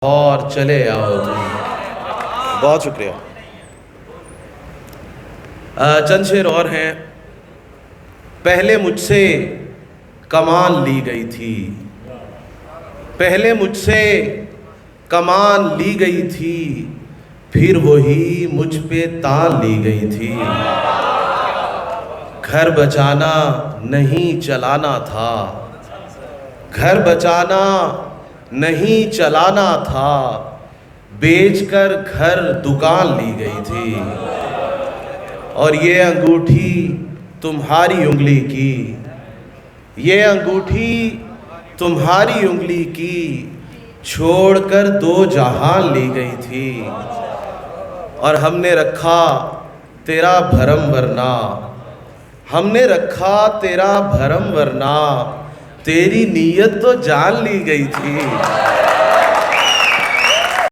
और चले आओ तुम। बहुत शुक्रिया। चंद शेर और हैं। पहले मुझसे कमान ली गई थी, पहले मुझसे कमान ली गई थी, फिर वही मुझ पे तान ली गई थी। घर बचाना नहीं चलाना था, घर बचाना नहीं चलाना था, बेचकर घर दुकान ली गई थी। और ये अंगूठी तुम्हारी उंगली की, ये अंगूठी तुम्हारी उंगली की, छोड़कर दो जहान ली गई थी। और हमने रखा तेरा भरम वरना, हमने रखा तेरा भरम वरना, तेरी नीयत तो जान ली गई थी।